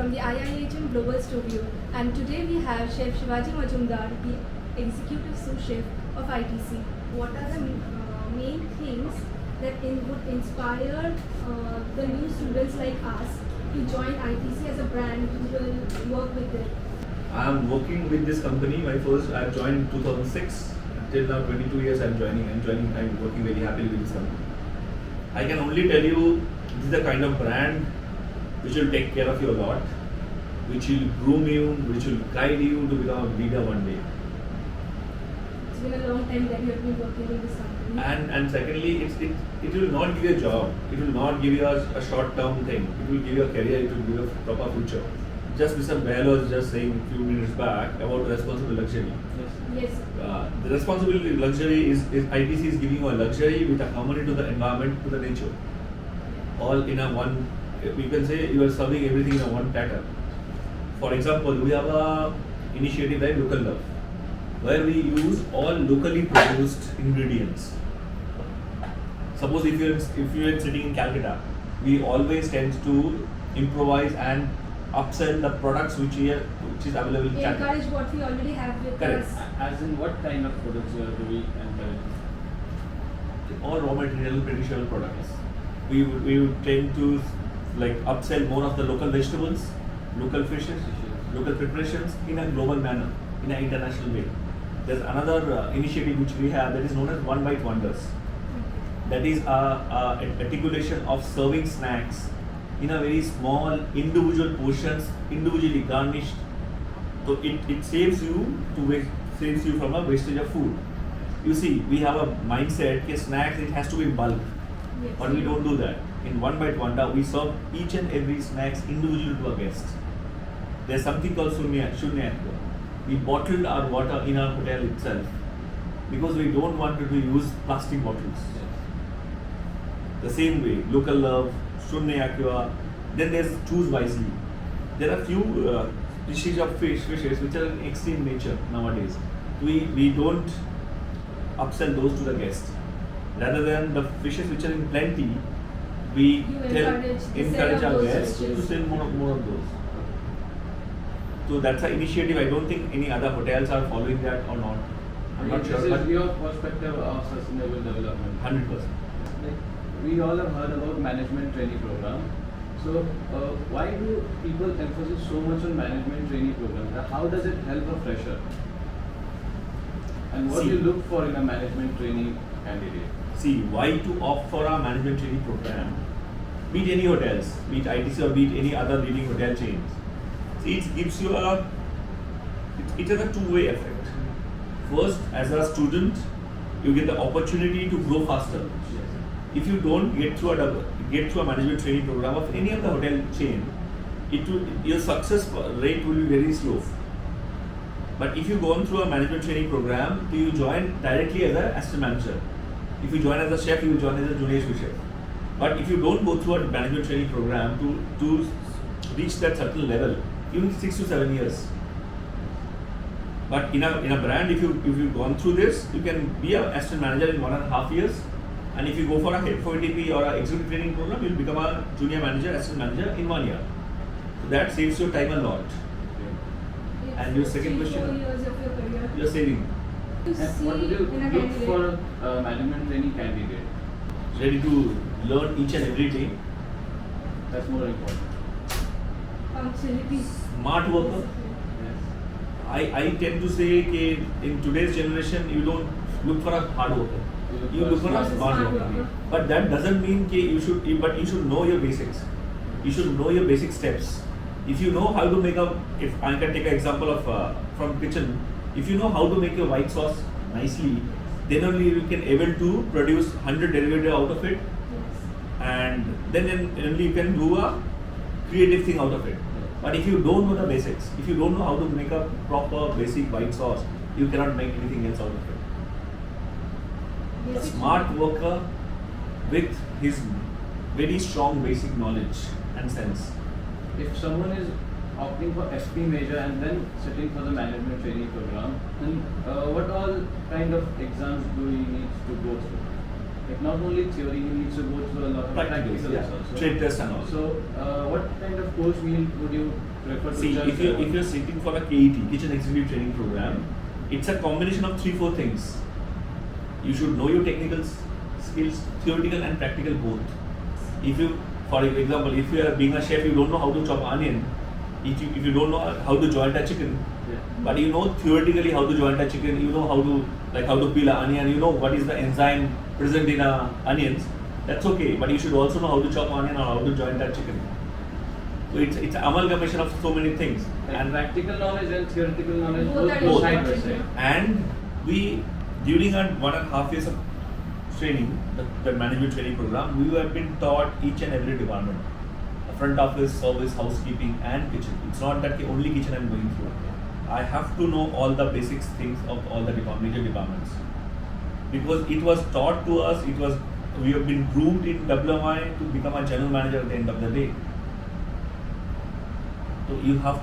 from the IIHM Global Studio, and today we have Chef Shivaji Majumder, the Executive Sous Chef of ITC. What are the main things that would inspire the new students like us to join ITC as a brand who will work with it? I am working with this company. I joined in 2006. Till now, 22 years I'm working very happily with this company. I can only tell you, this is the kind of brand which will take care of you a lot, which will groom you, which will guide you to become a leader one day. It's been a long time that you have been working in this company. And secondly, it will not give you a job. It will not give you a short-term thing. It will give you a career. It will give you a proper future. Just Mr. Bail was just saying a few minutes back about responsible luxury. Yes. The responsible luxury is ITC is giving you a luxury with a harmony to the environment, to the nature. All in a one, we can say you are serving everything in a one platter. For example, we have a initiative like Local Love, where we use all locally produced ingredients. Suppose if you're sitting in Calcutta, we always tend to improvise and upsell the products which is available in Calcutta. Encourage what we already have with Correct. us. As in what kind of products do we encourage? All raw material, perishable products. We would tend to like upsell more of the local vegetables, local fishes, local preparations in a global manner, in an international way. There's another initiative which we have that is known as One Bite Wonders. That is an articulation of serving snacks in a very small individual portions, individually garnished. So it saves you from a wastage of food. You see, we have a mindset that snacks it has to be in bulk, Yes. but we don't do that. In One Bite Wonder, we serve each and every snacks individually to our guests. There's something called Shunya. We bottled our water in our hotel itself because we don't want to use plastic bottles. The same way, Local Love, Shunya Aqua. Then there's Choose Wisely. There are few species of fishes which are in extreme nature nowadays. We don't upsell those to the guests. Rather than the fishes which are in plenty, we encourage our guests to sell more of those. So that's an initiative. I don't think any other hotels are following that or not. I'm not sure. This is your perspective of sustainable development. 100%. Like, we all have heard about management trainee program. So why do people emphasize so much on management trainee program? How does it help a fresher? And what do you look for in a management trainee candidate? See, why to opt for a management training program? Be it any hotels, be it ITC or be it any other leading hotel chains. See, it gives you it has a two-way effect. First, as a student, you get the opportunity to grow faster. If you don't get through a management training program of any of the hotel chain, your success rate will be very slow. But if you go on through a management training program, you join directly as an assistant manager. If you join as a chef, you will join as a junior sous chef. But if you don't go through a management training program to reach that certain level, you need 6 to 7 years. But in a brand, if you've gone through this, you can be an assistant manager in 1.5 years. And if you go for a head for ATP or an executive training program, you'll become a junior manager, assistant manager in 1 year. So that saves your time a lot. Yes. And your second 3-4 question? years of your career. You're saving. And what do you look for a management trainee candidate? Ready to learn each and every day. That's more important. Punctuality. Smart worker. Yes. I tend to say that in today's generation, you don't look for a hard worker. You look for a smart worker. But that doesn't mean that you should know your basics. You should know your basic steps. If you know how to make if I can take an example of from kitchen, if you know how to make a white sauce nicely, then only you can able to produce 100 derivatives out of it, and then only you can do a creative thing out of it. But if you don't know the basics, if you don't know how to make a proper basic white sauce, you cannot make anything else out of it. A smart worker with his very strong basic knowledge and sense. If someone is opting for SP major and then sitting for the management training program, then what all kind of exams do he need to go through? Like not only theory, he needs to go through a lot of practicals yeah. also. Trade test and all. So what kind of course would you prefer to See, just if you're sitting for a KET, Kitchen Executive Training Program, it's a combination of 3-4 things. You should know your technical skills, theoretical and practical both. If you, for example, if you are being a chef, you don't know how to chop onion. If you don't know how to joint a chicken, yeah. but you know theoretically how to joint a chicken, you know how to peel an onion, you know what is the enzyme present in onions. That's okay, but you should also know how to chop onion or how to joint a chicken. So it's amalgamation of so many things. And practical knowledge and theoretical knowledge Both are both side by important, side. And we, during our 1.5 years of training, the management training program, we have been taught each and every department. Front office, service, housekeeping and kitchen. It's not that only kitchen I'm going through. I have to know all the basics things of all the major departments. Because it was taught to us, we have been groomed in WMI to become a general manager at the end of the day. So you have,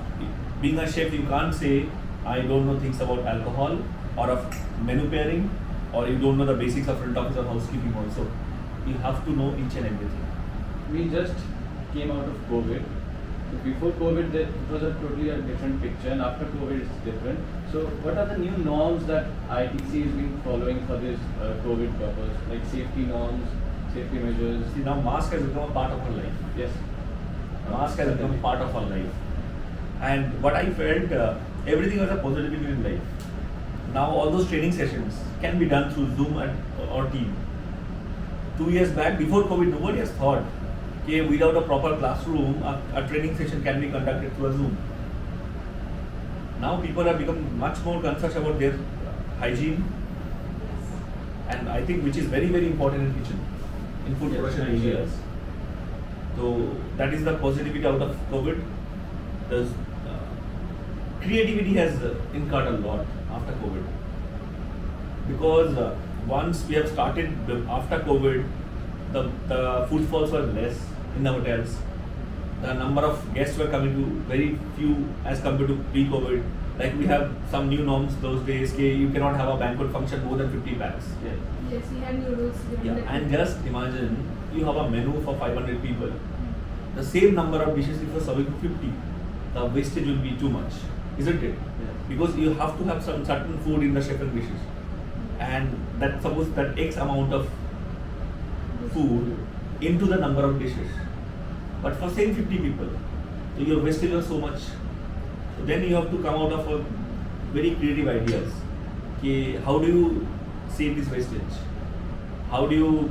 being a chef, you can't say, I don't know things about alcohol or of menu pairing, or you don't know the basics of front office or housekeeping also. You have to know each and everything. We just came out of COVID. So before COVID, it was a totally different picture, and after COVID, it's different. So, what are the new norms that ITC has been following for this COVID purpose, like safety norms, safety measures? See, now mask has become a part of our life. Yes. Mask has become part of our life. And what I felt, everything was a positivity in life. Now all those training sessions can be done through Zoom or Team. 2 years back, before COVID, nobody has thought, okay, without a proper classroom, a training session can be conducted through a Zoom. Now people have become much more conscious about their hygiene, and I think which is very, very important in kitchen, in food Yes, production hygiene. areas. So that is the positivity out of COVID. The creativity has incurred a lot after COVID, because once we have started after COVID, the footfalls were less in the hotels. The number of guests were coming to very few as compared to pre-COVID. Like we have some new norms those days, you cannot have a banquet function more than 50 packs. Yes. Yes, we had noodles. Yeah, and just imagine you have a menu for 500 people. The same number of dishes if you are serving to 50, the wastage will be too much, isn't it? Yes. Because you have to have some certain food in the chef and dishes, and that suppose that X amount of food into the number of dishes. But for same 50 people, so your wastage was so much. So then you have to come out of a very creative ideas. Okay, how do you save this wastage? How do you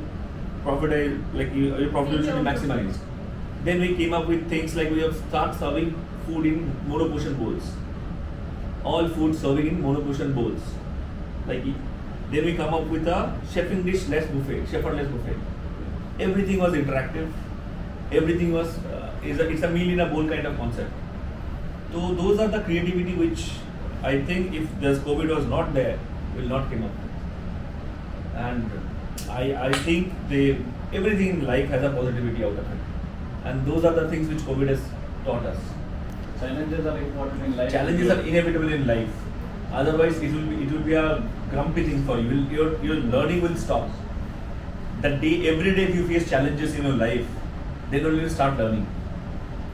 profit, like your profit should be maximized? Then we came up with things like we have start serving food in mono-portion bowls. All food serving in mono-portion bowls. Like then we come up with a chefing dish less buffet, chef-less buffet. Everything was interactive. Everything was it's a meal in a bowl kind of concept. So those are the creativity which I think if this COVID was not there, will not come up. And I think everything in life has a positivity out of it. And those are the things which COVID has taught us. Challenges are important in life. Challenges are inevitable in life. Otherwise, it will be a grumpy thing for you. Your learning will stop. Every day if you face challenges in your life, then only you start learning.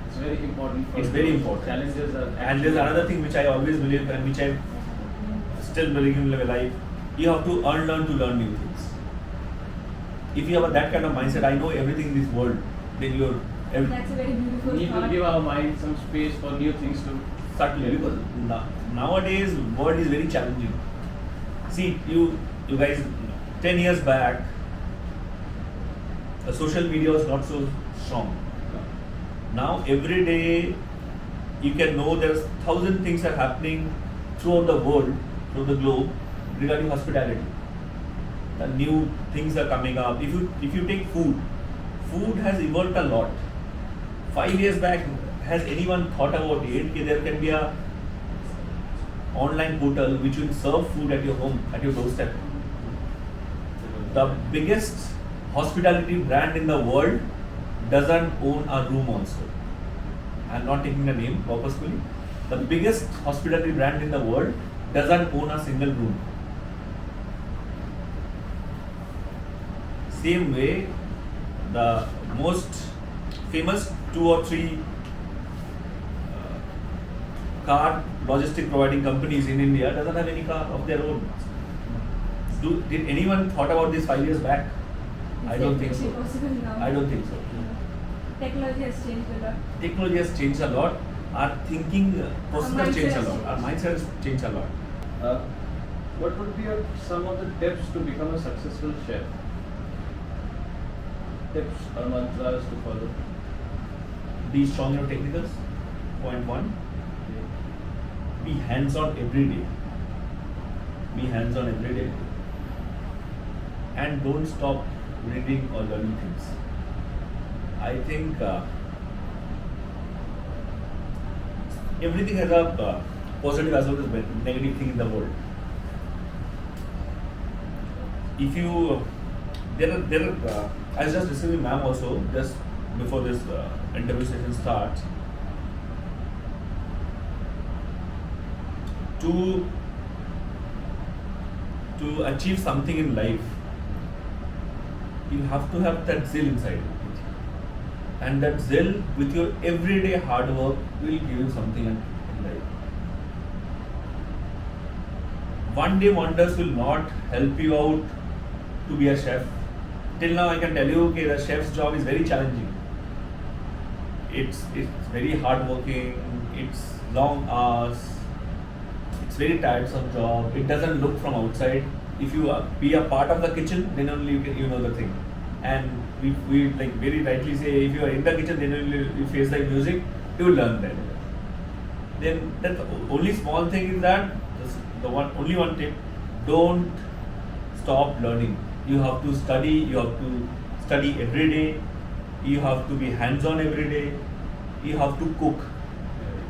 It's very important. It's very important. Challenges are. And there's another thing which I always believe and which I still believe in my life. You have to learn to learn new things. If you have that kind of mindset, I know everything in this world, then you're That's a very beautiful We need to thought. give our mind some space for new things to. certainly, because nowadays world is very challenging. See, you guys, 10 years back, the social media was not so strong. Now every day you can know there's 1,000 things are happening throughout the world, through the globe, regarding hospitality. The new things are coming up. If you take food has evolved a lot. 5 years back, has anyone thought about it? There can be a online portal which will serve food at your home, at your doorstep. The biggest hospitality brand in the world doesn't own a room also. I'm not taking the name purposefully. The biggest hospitality brand in the world doesn't own a single room. Same way, the most famous 2 or 3 car logistic providing companies in India doesn't have any car of their own. Did anyone thought about this 5 years back? I don't think so. Possible now. I don't think so. Technology has changed a lot. Technology has changed a lot. Our thinking process has changed a lot. mindset Our mindset has changed a lot. What would be some of the tips to become a successful chef? Tips or mantras to follow? Be strong in your technicals. Point one. Be hands-on every day. Be hands-on every day. And don't stop reading or learning things. I think everything has a positive as well as negative thing in the world. If you, I was just receiving ma'am also just before this interview session starts. To achieve something in life, you have to have that zeal inside. And that zeal with your everyday hard work will give you something in life. One day wonders will not help you out to be a chef. Till now I can tell you okay, the chef's job is very challenging. It's very hard working, it's long hours, it's very tiresome job. It doesn't look from outside. If you be a part of the kitchen, then only you know the thing. And we like very rightly say, if you are in the kitchen, then only you face like music, you will learn that. Then that only small thing is that only one tip: don't stop learning. You have to study. You have to study every day. You have to be hands-on every day. You have to cook.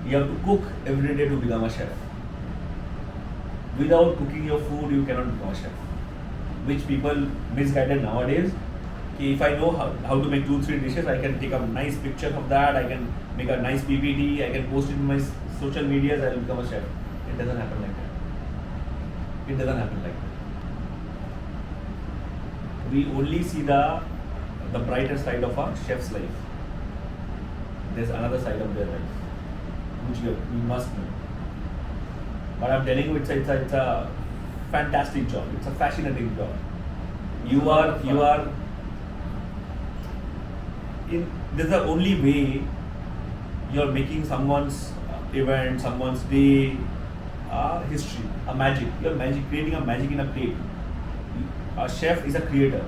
You have to cook every day to become a chef. Without cooking your food, you cannot become a chef. Which people misguided nowadays. If I know how to make 2-3 dishes, I can take a nice picture of that, I can make a nice PPT, I can post it in my social medias, I will become a chef. It doesn't happen like that. It doesn't happen like that. We only see the brighter side of a chef's life. There's another side of their life, which you must know. But I'm telling you, it's a fantastic job. It's a fascinating job. You are. This is the only way you're making someone's event, someone's day, history, a magic. You're creating a magic in a plate. A chef is a creator.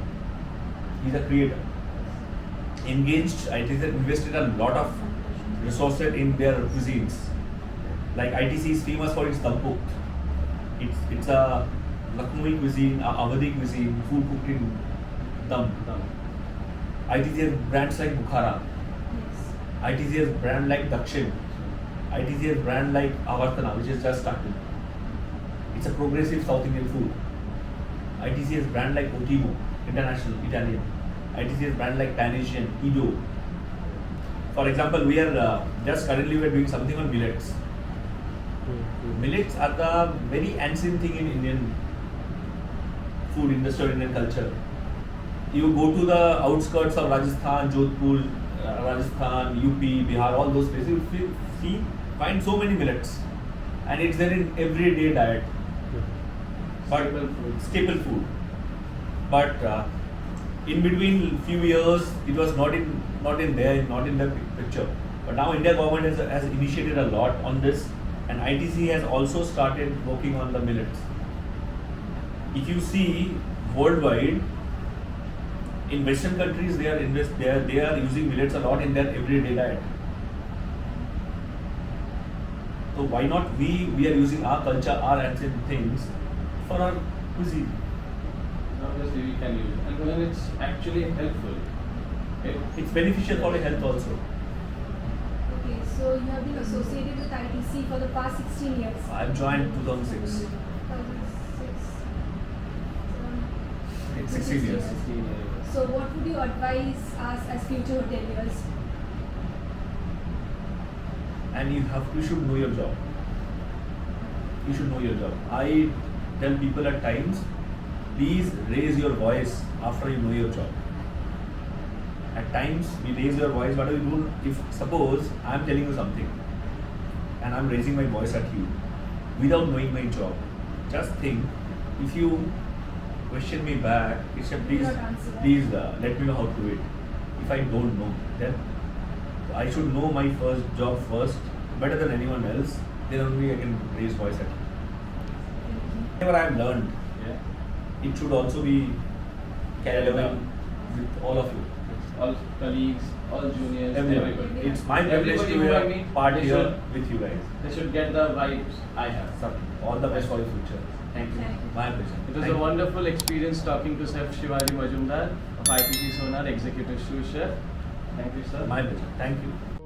He's a creator. Engaged, ITC invested a lot of resources in their cuisines. Like ITC is famous for its dampuk. It's a Lucknowi cuisine, a Awadhi cuisine, food cooked in dum. ITC has brands like Bukhara. Yes. ITC has brand like Dakshin. ITC has brand like Avartana, which is just started. It's a progressive South Indian food. ITC has brand like Otimo, international Italian. ITC has brand like Panasian, Ido. For example, we are currently doing something on millets. Millets are the very ancient thing in Indian food industry or Indian culture. You go to the outskirts of Rajasthan, Jodhpur, Rajasthan, UP, Bihar, all those places, you find so many millets. And it's there in everyday diet. But staple food. But in between few years, it was not in the picture. But now India government has initiated a lot on this, and ITC has also started working on the millets. If you see worldwide, in Western countries, they are using millets a lot in their everyday diet. So why not we are using our culture, our ancient things for our cuisine? Obviously, we can use it, and when it's actually helpful, it's beneficial for your health also. Okay, so you have been associated with ITC for the past 16 years. I've joined 2006. 2006. It's 16 years. So what would you advise us as future hoteliers? And you should know your job. You should know your job. I tell people at times, please raise your voice after you know your job. At times we raise your voice, but we don't. If suppose I am telling you something, and I'm raising my voice at you without knowing my job, just think, if you question me back, Chef, please, Not answer that. please let me know how to do it. If I don't know, then I should know my first job first, better than anyone else. Then only I can raise voice at you. Whatever I've learned, Yeah. it should also be carried away with all of you. All colleagues, all juniors, Everybody. everybody. It's my privilege Everybody to who I be a meet, part they here should- with you guys. They should get the vibes I have. All the best for your future. Thank you. Thank you. My pleasure. It was Thank a you. wonderful experience talking to Chef Shivaji Majumder of ITC Sonar, Executive Sous Chef. Thank you, sir. My pleasure. Thank you.